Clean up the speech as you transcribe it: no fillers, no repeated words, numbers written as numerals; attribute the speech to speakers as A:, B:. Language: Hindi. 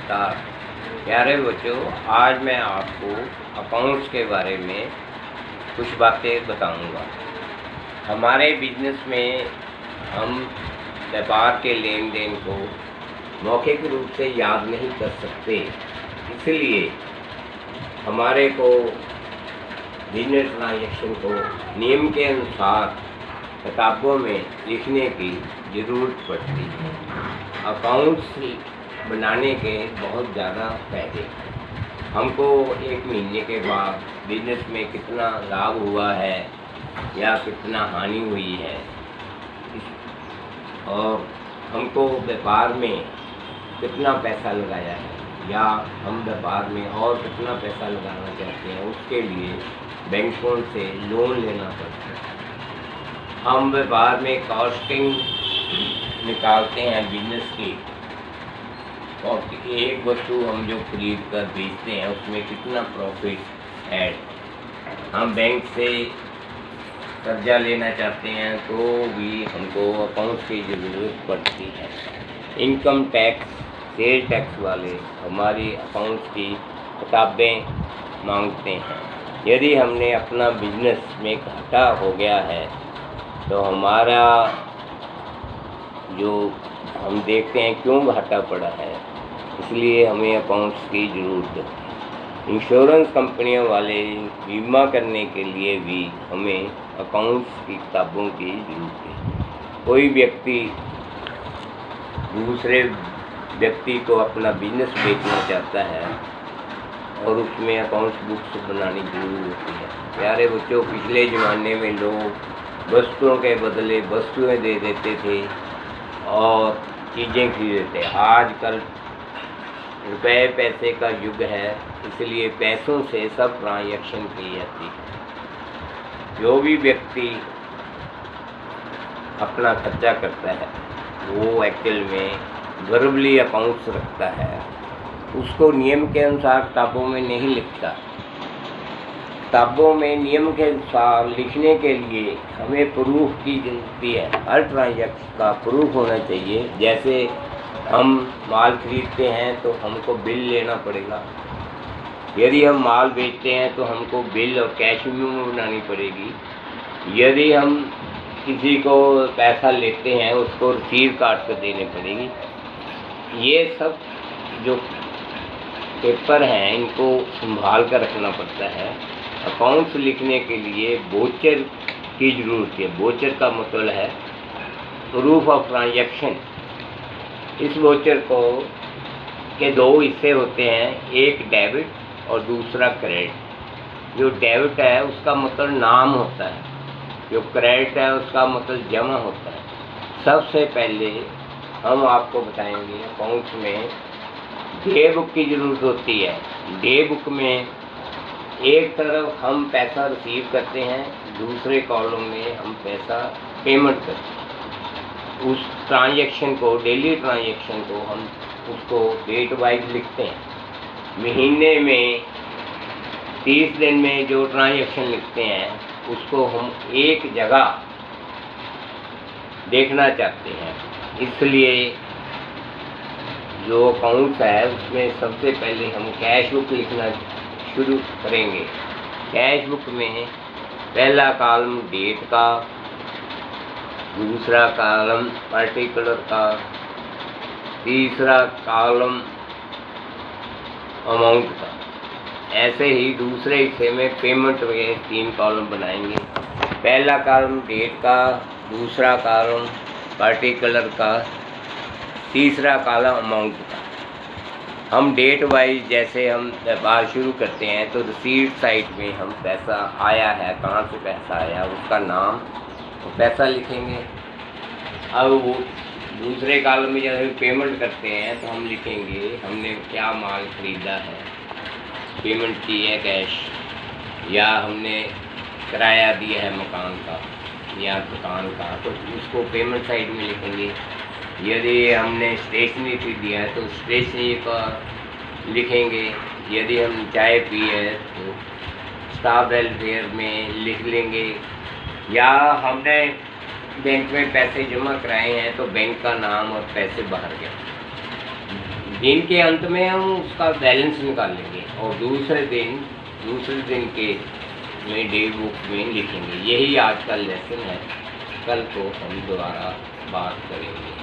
A: नमस्कार प्यारे बच्चों, आज मैं आपको अकाउंट्स के बारे में कुछ बातें बताऊंगा। हमारे बिजनेस में हम व्यापार के लेन देन को मौखिक रूप से याद नहीं कर सकते, इसलिए हमारे को बिजनेस ट्रांजैक्शन को नियम के अनुसार किताबों में लिखने की ज़रूरत पड़ती है। अकाउंट्स बनाने के बहुत ज़्यादा फायदे। हमको एक महीने के बाद बिजनेस में कितना लाभ हुआ है या कितना हानि हुई है, और हमको व्यापार में कितना पैसा लगाया है या हम व्यापार में और कितना पैसा लगाना चाहते हैं, उसके लिए बैंकों से लोन लेना पड़ता है। हम व्यापार में कॉस्टिंग निकालते हैं बिजनेस की, और एक वस्तु हम जो खरीद कर बेचते हैं उसमें कितना प्रॉफिट है। हम बैंक से कर्जा लेना चाहते हैं तो भी हमको अकाउंट्स की ज़रूरत पड़ती है। इनकम टैक्स, सेल टैक्स वाले हमारी अकाउंट्स की किताबें मांगते हैं। यदि हमने अपना बिजनेस में घाटा हो गया है तो हमारा जो हम देखते हैं क्यों घाटा पड़ा है, इसलिए हमें अकाउंट्स की ज़रूरत है। इंश्योरेंस कंपनियों वाले बीमा करने के लिए भी हमें अकाउंट्स की किताबों की ज़रूरत है। कोई व्यक्ति दूसरे व्यक्ति को अपना बिजनेस बेचना चाहता है और उसमें अकाउंट्स बुक्स बनानी जरूरी होती है। प्यारे बच्चों, पिछले ज़माने में लोग वस्तुओं के बदले वस्तुएं दे देते थे और चीज़ें खरीदते थे। आजकल रुपए पैसे का युग है, इसलिए पैसों से सब ट्रांजैक्शन की जाती है। जो भी व्यक्ति अपना खर्चा करता है वो एक्चुअल में वर्बली अकाउंट्स रखता है, उसको नियम के अनुसार किताबों में नहीं लिखता। किताबों में नियम के अनुसार लिखने के लिए हमें प्रूफ की ज़रूरत है। हर ट्रांजैक्शन का प्रूफ होना चाहिए। जैसे हम माल खरीदते हैं तो हमको बिल लेना पड़ेगा। यदि हम माल बेचते हैं तो हमको बिल और कैश मेमो बनानी पड़ेगी। यदि हम किसी को पैसा लेते हैं उसको रसीद काट कर देनी पड़ेगी। ये सब जो पेपर हैं इनको संभाल कर रखना पड़ता है। अकाउंट्स लिखने के लिए वोचर की ज़रूरत है। वोचर का मतलब है प्रूफ ऑफ ट्रांजैक्शन। इस वोचर को के दो हिस्से होते हैं, एक डेबिट और दूसरा क्रेडिट। जो डेबिट है उसका मतलब नाम होता है, जो क्रेडिट है उसका मतलब जमा होता है। सबसे पहले हम आपको बताएंगे अकाउंट्स में डे बुक की ज़रूरत होती है। डे बुक में एक तरफ हम पैसा रिसीव करते हैं, दूसरे कॉलम में हम पैसा पेमेंट करते हैं। उस ट्रांजैक्शन को, डेली ट्रांजैक्शन को हम उसको डेट वाइज लिखते हैं। महीने में 30 दिन में जो ट्रांजैक्शन लिखते हैं उसको हम एक जगह देखना चाहते हैं। इसलिए जो अकाउंट्स है उसमें सबसे पहले हम कैश बुक लिखना शुरू करेंगे। कैश बुक में पहला कॉलम डेट का, दूसरा कॉलम पर्टिकुलर का, तीसरा कॉलम अमाउंट का। ऐसे ही दूसरे हिस्से में पेमेंट में 3 कॉलम बनाएंगे। पहला कॉलम डेट का, दूसरा कॉलम पर्टिकुलर का, तीसरा कॉलम अमाउंट का। हम डेट वाइज जैसे हम व्यापार शुरू करते हैं तो रिसीट साइड में हम पैसा आया है, कहाँ से पैसा आया, उसका नाम और पैसा लिखेंगे। अब वो दूसरे कॉलम में जब हम पेमेंट करते हैं तो हम लिखेंगे हमने क्या माल ख़रीदा है, पेमेंट की है कैश, या हमने किराया दिया है मकान का या दुकान का, तो उसको पेमेंट साइड में लिखेंगे। यदि हमने स्टेशनरी फी दिया है तो स्टेशनरी का लिखेंगे। यदि हम चाय पी है तो स्टाफ वेलफेयर में लिख लेंगे। या हमने बैंक में पैसे जमा कराए हैं तो बैंक का नाम और पैसे बाहर गए। दिन के अंत में हम उसका बैलेंस निकालेंगे और दूसरे दिन के में डे बुक में लिखेंगे। यही आज का लेसन है। कल को हम दोबारा बात करेंगे।